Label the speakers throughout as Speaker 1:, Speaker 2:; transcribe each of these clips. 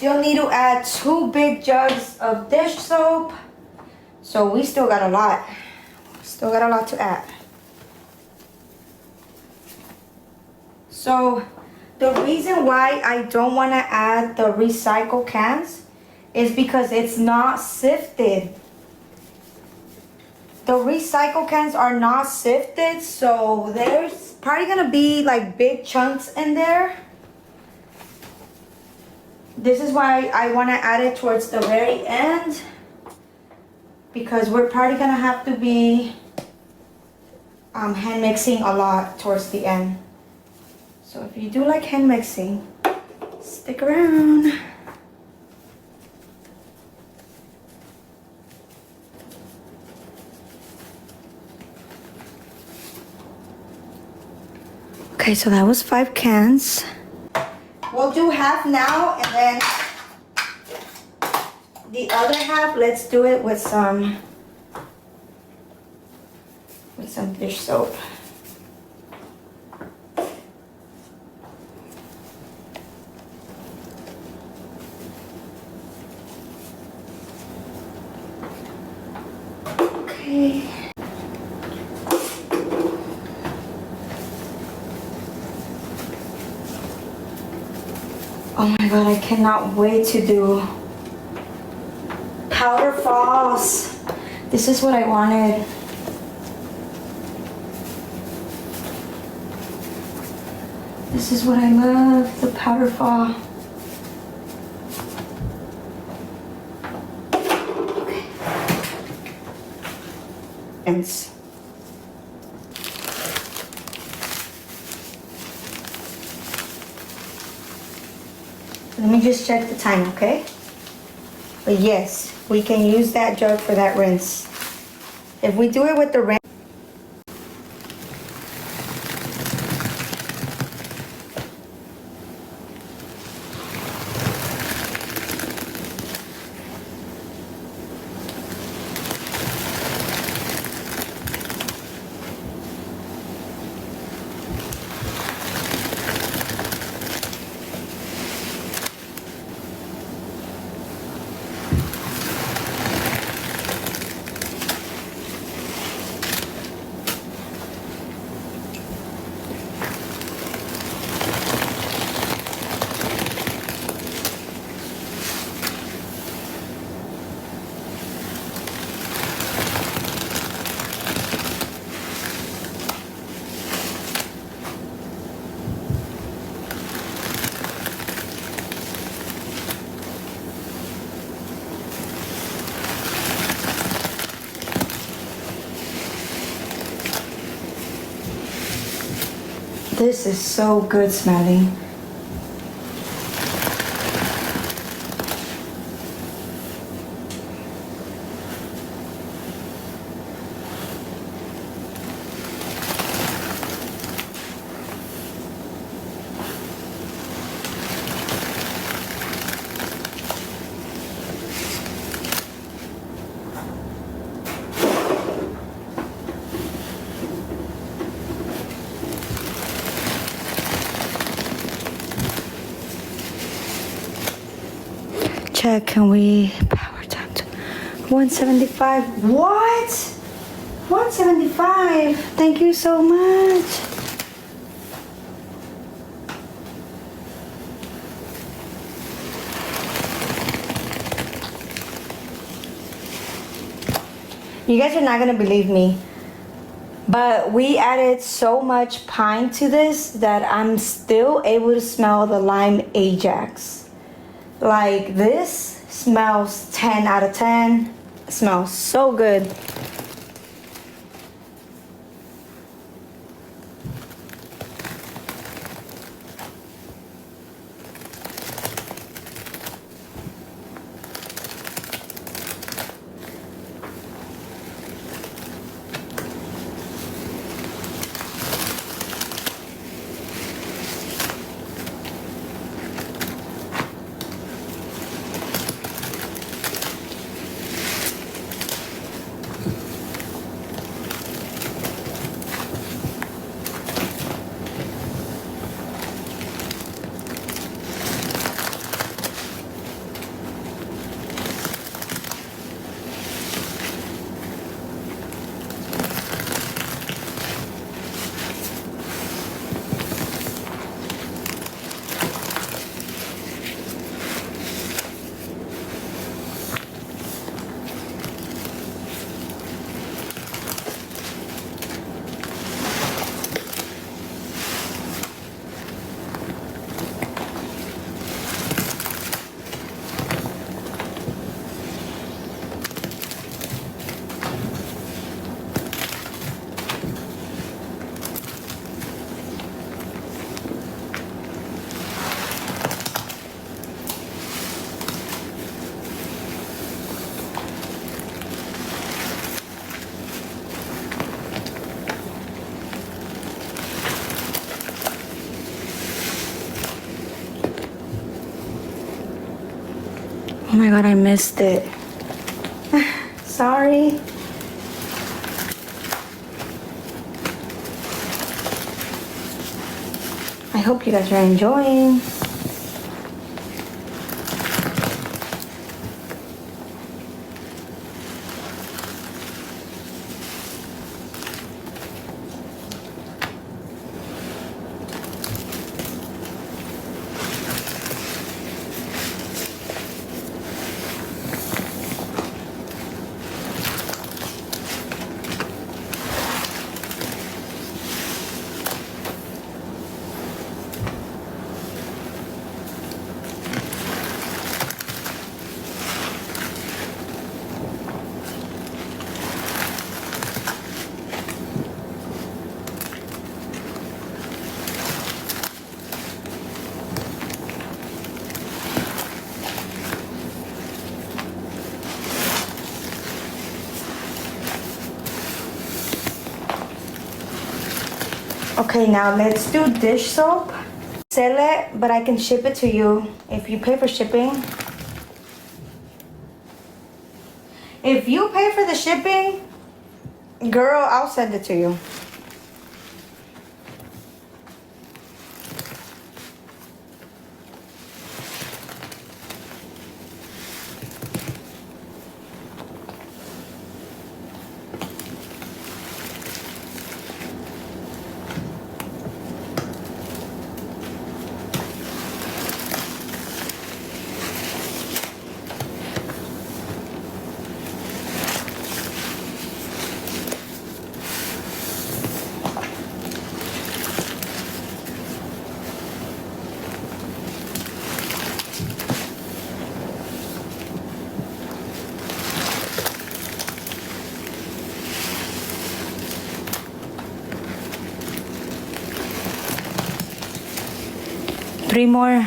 Speaker 1: You'll need to add 2 big jugs of dish soap. So we still got a lot. Still got a lot to add. So the reason why I don't want to add the recycle cans is because it's not sifted. The recycle cans are not sifted, so there's probably gonna be like big chunks in there. This is why I want to add it towards the very end, because we're probably gonna have to be hand mixing a lot towards the end. So if you do like hand mixing, stick around. Okay, so that was 5 cans. We'll do half now, and then the other half, let's do it with some dish soap. Okay. Oh my god, I cannot wait to do powder falls. This is what I wanted. This is what I love, the powder fall. Okay. Ends. Let me just check the time, okay? But yes, we can use that jug for that rinse. If we do it with the rinse, this is so good smelling. Check, can we power down to 175? What? 175? Thank you so much. You guys are not gonna believe me, but we added so much pine to this that I'm still able to smell the lime Ajax. Like, this smells 10 out of 10. It smells so good. Oh my god, I missed it. Sorry. I hope you guys are enjoying. Okay, now let's do dish soap. Sell it, but I can ship it to you if you pay for shipping. If you pay for the shipping, girl, I'll send it to you. Three more.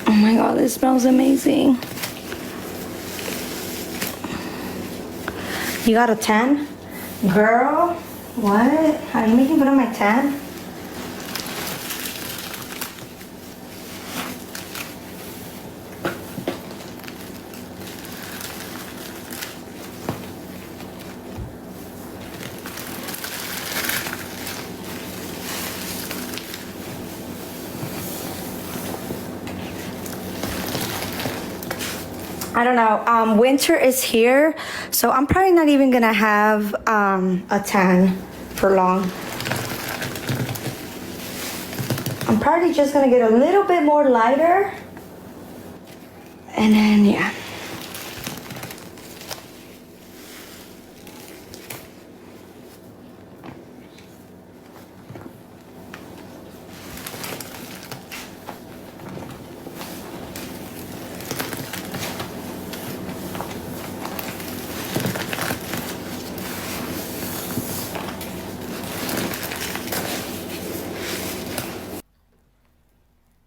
Speaker 1: Oh my god, this smells amazing. You got a tan? Girl, what? Are you making fun of my tan? I don't know, winter is here, so I'm probably not even gonna have a tan for long. I'm probably just gonna get a little bit more lighter, and then yeah.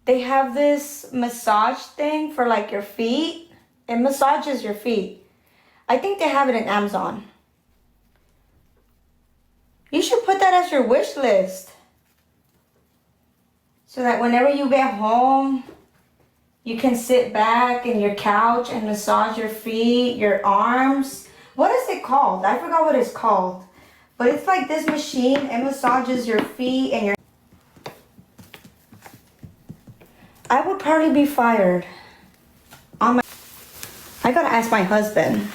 Speaker 1: They have this massage thing for like your feet. It massages your feet. I think they have it in Amazon. You should put that as your wish list. So that whenever you get home, you can sit back in your couch and massage your feet, your arms. What is it called? I forgot what it's called. But it's like this machine. It massages your feet and your... I would probably be fired. I gotta ask my husband.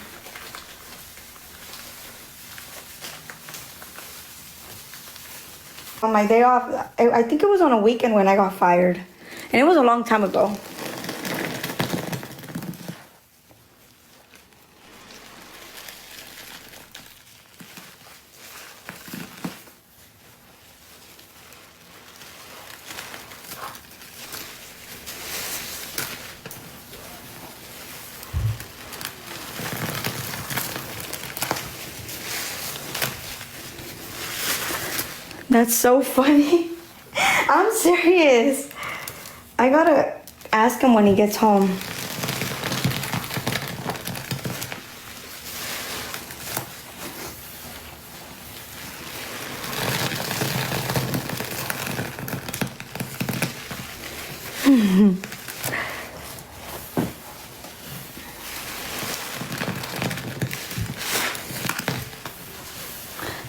Speaker 1: On my day off, I think it was on a weekend when I got fired. And it was a long time ago. That's so funny. I'm serious. I gotta ask him when he gets home.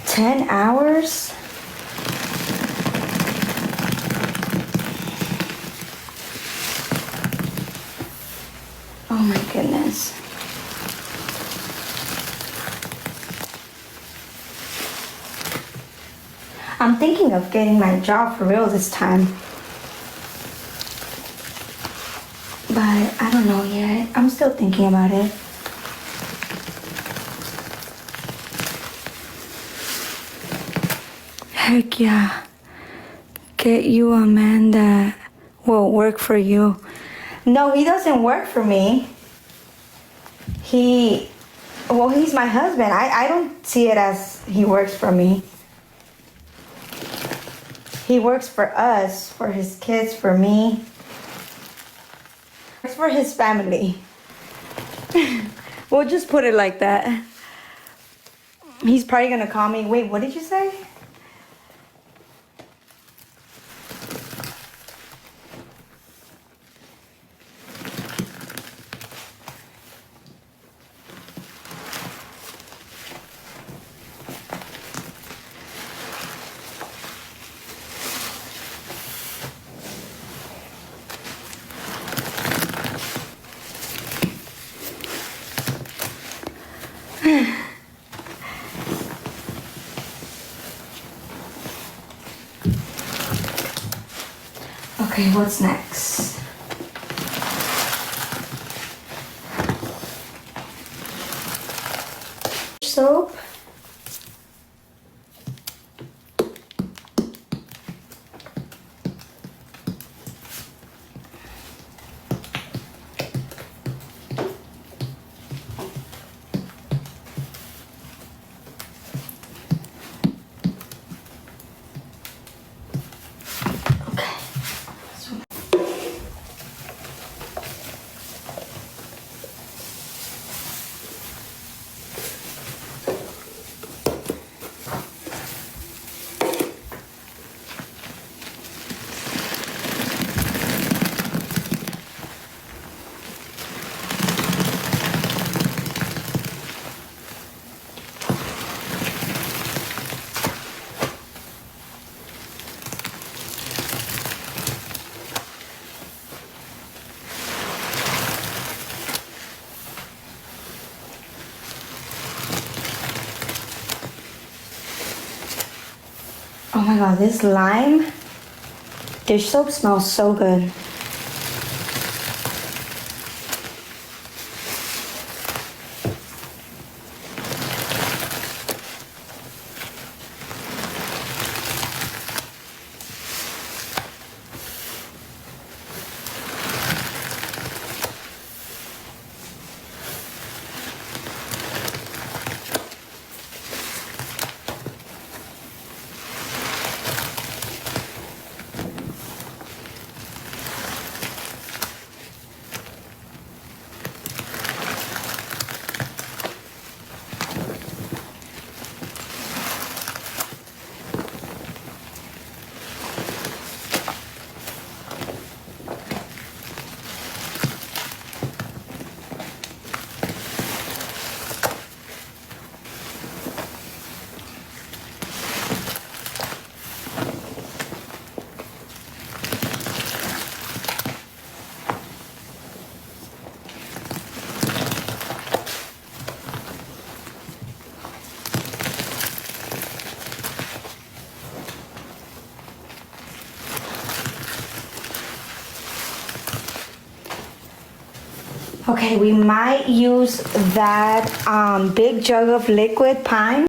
Speaker 1: $10 hours? Oh my goodness. I'm thinking of getting my job for real this time. But I don't know yet. I'm still thinking about it. Heck yeah. Get you a man that will work for you. No, he doesn't work for me. He's my husband. I don't see it as he works for me. He works for us, for his kids, for me. Works for his family. We'll just put it like that. He's probably gonna call me. Wait, what did you say? Okay, what's next? Soap. Oh my god, this lime dish soap smells so good. Okay, we might use that big jug of liquid pine.